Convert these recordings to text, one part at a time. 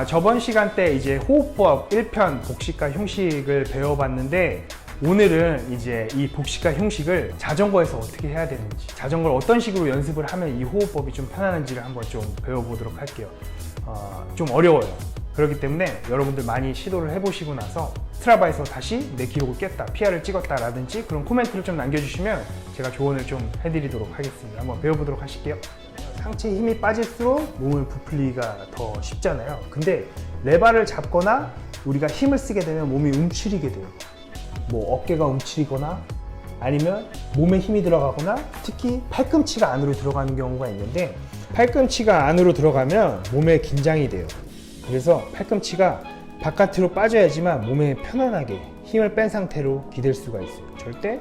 저번 시간 때 이제 호흡법 1편 복식과 형식을 배워봤는데 오늘은 이제 이 복식과 형식을 자전거에서 어떻게 해야 되는지, 자전거를 어떤 식으로 연습을 하면 이 호흡법이 좀 편안한지를 한번 좀 배워보도록 할게요. 좀 어려워요. 그렇기 때문에 여러분들 많이 시도를 해보시고 나서 스트라바에서 다시 내 기록을 깼다, PR을 찍었다 라든지 그런 코멘트를 좀 남겨주시면 제가 조언을 좀 해드리도록 하겠습니다. 한번 배워보도록 하실게요. 상체에 힘이 빠질수록 몸을 부풀리기가 더 쉽잖아요. 근데 레바를 잡거나 우리가 힘을 쓰게 되면 몸이 움츠리게 돼요. 뭐 어깨가 움츠리거나 아니면 몸에 힘이 들어가거나 특히 팔꿈치가 안으로 들어가는 경우가 있는데, 팔꿈치가 안으로 들어가면 몸에 긴장이 돼요. 그래서 팔꿈치가 바깥으로 빠져야지만 몸에 편안하게 힘을 뺀 상태로 기댈 수가 있어요. 절대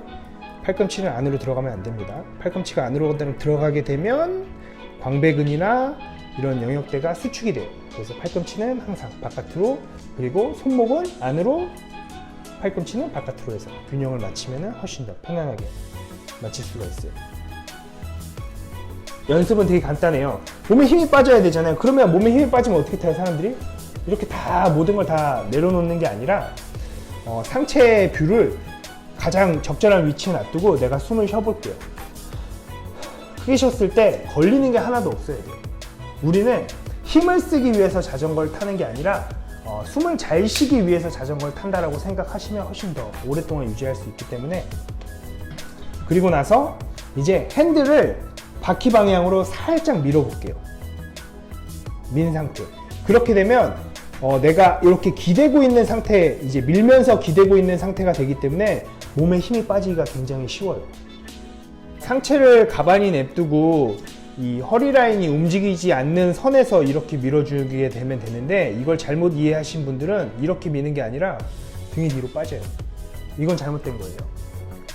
팔꿈치는 안으로 들어가면 안 됩니다. 팔꿈치가 안으로 들어가게 되면 광배근이나 이런 영역대가 수축이 돼요. 그래서 팔꿈치는 항상 바깥으로, 그리고 손목은 안으로, 팔꿈치는 바깥으로 해서 균형을 맞추면 훨씬 더 편안하게 맞출 수가 있어요. 연습은 되게 간단해요. 몸에 힘이 빠져야 되잖아요. 그러면 몸에 힘이 빠지면 어떻게 타요, 사람들이? 이렇게 다 모든 걸 다 내려놓는 게 아니라 상체 뷰를 가장 적절한 위치에 놔두고 내가 숨을 쉬어볼게요. 크게 쉬었을 때 걸리는 게 하나도 없어야 돼요. 우리는 힘을 쓰기 위해서 자전거를 타는 게 아니라 숨을 잘 쉬기 위해서 자전거를 탄다라고 생각하시면 훨씬 더 오랫동안 유지할 수 있기 때문에. 그리고 나서 이제 핸들을 바퀴 방향으로 살짝 밀어볼게요. 민 상태. 그렇게 되면 내가 이렇게 기대고 있는 상태, 이제 밀면서 기대고 있는 상태가 되기 때문에 몸에 힘이 빠지기가 굉장히 쉬워요. 상체를 가만히 냅두고 이 허리 라인이 움직이지 않는 선에서 이렇게 밀어주게 되면 되는데, 이걸 잘못 이해하신 분들은 이렇게 미는 게 아니라 등이 뒤로 빠져요. 이건 잘못된 거예요.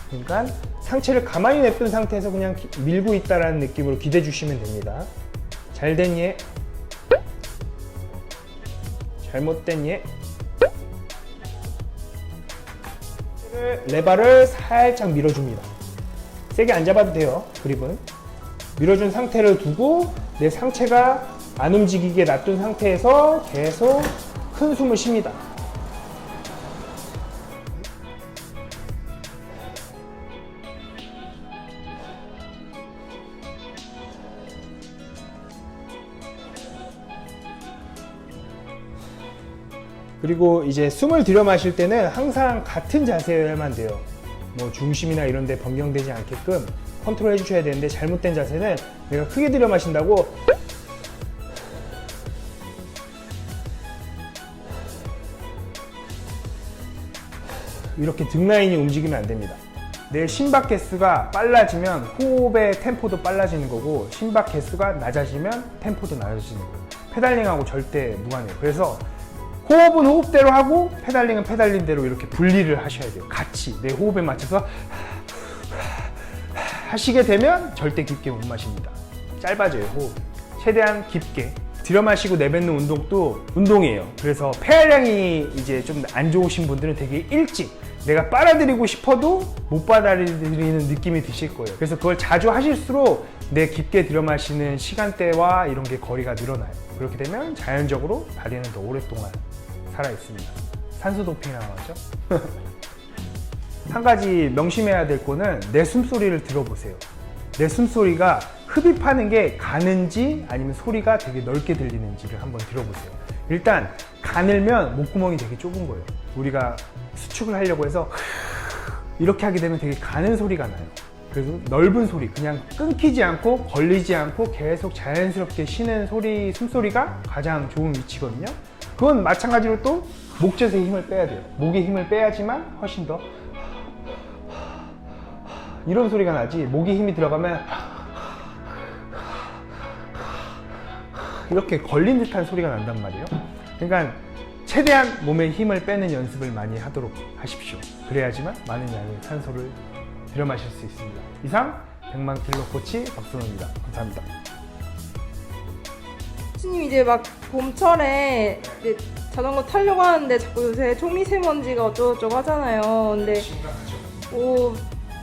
그러니까 상체를 가만히 냅둔 상태에서 그냥 밀고 있다라는 느낌으로 기대 주시면 됩니다. 잘된 예, 잘못된 예. 레바를 살짝 밀어줍니다. 세게 안 잡아도 돼요. 그립은 밀어준 상태를 두고 내 상체가 안 움직이게 놔둔 상태에서 계속 큰 숨을 쉽니다. 그리고 이제 숨을 들여 마실 때는 항상 같은 자세여야만 돼요. 뭐 중심이나 이런 데 변경되지 않게끔 컨트롤 해주셔야 되는데, 잘못된 자세는 내가 크게 들여 마신다고 이렇게 등 라인이 움직이면 안 됩니다. 내 심박 개수가 빨라지면 호흡의 템포도 빨라지는 거고, 심박 개수가 낮아지면 템포도 낮아지는 거예요. 페달링하고 절대 무관해요. 그래서 호흡은 호흡대로 하고 페달링은 페달링대로 이렇게 분리를 하셔야 돼요. 같이 내 호흡에 맞춰서 하시게 되면 절대 깊게 못 마십니다. 짧아져요, 호흡. 최대한 깊게 들여 마시고 내뱉는 운동도 운동이에요. 그래서 폐활량이 이제 좀 안 좋으신 분들은 되게 일찍 내가 빨아들이고 싶어도 못 빨아들이는 느낌이 드실 거예요. 그래서 그걸 자주 하실수록 내 깊게 들여 마시는 시간대와 이런 게 거리가 늘어나요. 그렇게 되면 자연적으로 다리는 더 오랫동안 살아 있습니다. 산소 도핑이라고 하죠. 한 가지 명심해야 될 거는 내 숨소리를 들어보세요. 내 숨소리가 흡입하는 게 가는지 아니면 소리가 되게 넓게 들리는지를 한번 들어보세요. 일단 가늘면 목구멍이 되게 좁은 거예요. 우리가 수축을 하려고 해서 이렇게 하게 되면 되게 가는 소리가 나요. 그래서 넓은 소리, 그냥 끊기지 않고 걸리지 않고 계속 자연스럽게 쉬는 소리, 숨소리가 가장 좋은 위치거든요. 그건 마찬가지로 또 목젖에 힘을 빼야 돼요. 목에 힘을 빼야지만 훨씬 더 이런 소리가 나지, 목에 힘이 들어가면 이렇게 걸린 듯한 소리가 난단 말이에요. 그러니까 최대한 몸에 힘을 빼는 연습을 많이 하도록 하십시오. 그래야지만 많은 양의 산소를 들여 마실 수 있습니다. 이상 100만 킬로 코치 박선호입니다. 감사합니다. 코치님 이제 막 봄철에 이제 자전거 타려고 하는데 자꾸 요새 초미세먼지가 어쩌고저쩌고 하잖아요. 근데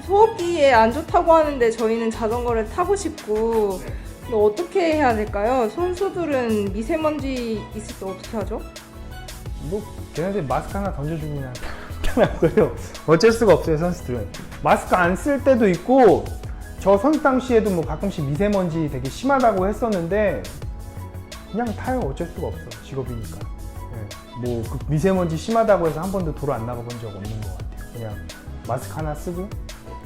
소화기에 안 좋다고 하는데 저희는 자전거를 타고 싶고 근데 어떻게 해야 될까요? 선수들은 미세먼지 있을 때 어떻게 하죠? 뭐 걔네들 마스크 하나 던져주고 그냥 편하고요. 어쩔 수가 없어요. 선수들은 마스크 안 쓸 때도 있고, 저 선수 당시에도 뭐 가끔씩 미세먼지 되게 심하다고 했었는데 그냥 타요. 어쩔 수가 없어. 직업이니까. 네. 뭐그 미세먼지 심하다고 해서 한 번도 도로 안 나가본 적 없는 것 같아요. 그냥 마스크 하나 쓰고,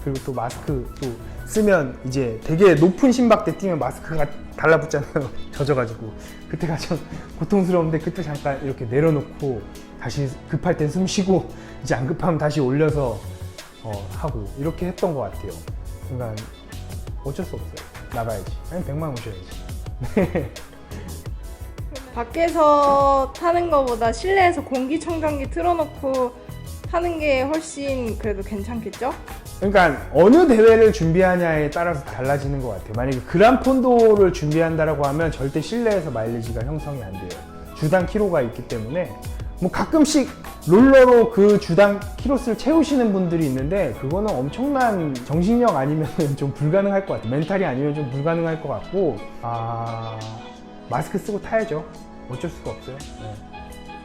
그리고 또 마스크 또 쓰면 이제 되게 높은 심박대 뛰면 마스크가 달라붙잖아요. 젖어가지고 그때가 좀 고통스러운데, 그때 잠깐 이렇게 내려놓고 다시 급할 땐 숨 쉬고, 이제 안 급하면 다시 올려서 하고 이렇게 했던 것 같아요. 그러니까 어쩔 수 없어요. 나가야지. 아니 100만 오셔야지. 밖에서 타는 것보다 실내에서 공기청정기 틀어놓고 타는 게 훨씬 그래도 괜찮겠죠? 그러니까 어느 대회를 준비하냐에 따라서 달라지는 것 같아요. 만약에 그란폰도를 준비한다라고 하면 절대 실내에서 마일리지가 형성이 안 돼요. 주당 키로가 있기 때문에. 뭐 가끔씩 롤러로 그 주당 키로수를 채우시는 분들이 있는데, 그거는 엄청난 정신력 아니면 좀 불가능할 것 같아요. 멘탈이 아니면 좀 불가능할 것 같고, 마스크 쓰고 타야죠. 어쩔 수가 없어요. 네.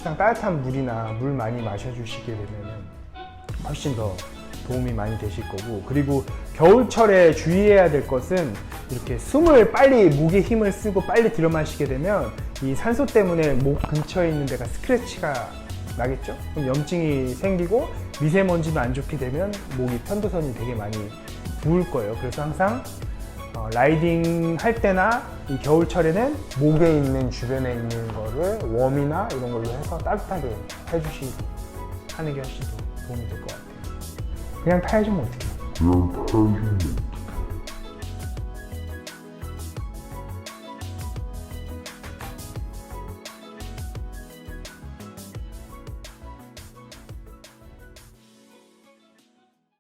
그냥 따뜻한 물이나 물 많이 마셔주시게 되면 훨씬 더 도움이 많이 되실 거고, 그리고 겨울철에 주의해야 될 것은 이렇게 숨을 빨리, 목에 힘을 쓰고 빨리 들여 마시게 되면 이 산소 때문에 목 근처에 있는 데가 스크래치가 나겠죠? 그럼 염증이 생기고 미세먼지도 안 좋게 되면 목이 편도선이 되게 많이 부을 거예요. 그래서 항상 라이딩 할 때나 이 겨울철에는 목에 있는 주변에 있는 거를 웜이나 이런 걸로 해서 따뜻하게 해주시고 하는 게 훨씬 더 도움이 될 것 같아요. 그냥 타야죠 뭐 어떡해.